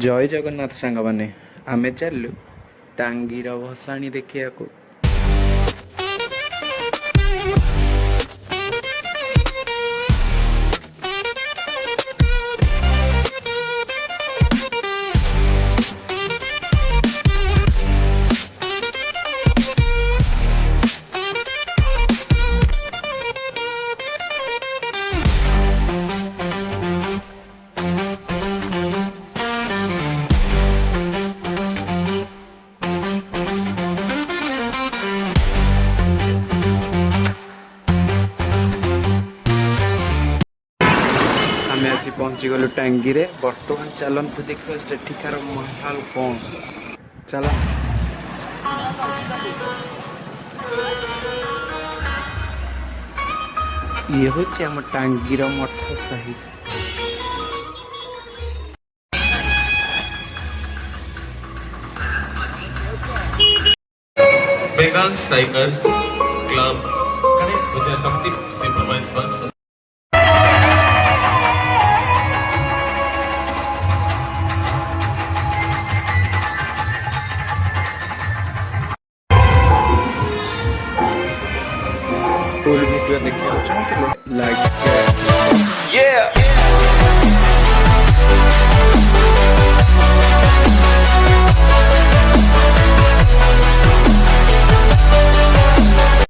जय जगन्नाथ सांग माने आमे चलु टांगीर भसाणी देखिया। आम आसी पहुंची गलु टांगी रे। बर्तमान चलतु देखो सेठिकार महल कौन चल। ये हूँ आम टांगीर मठ साही। Bengal Strikers Club connects with a complete improvised function. Full video देखिए लाइक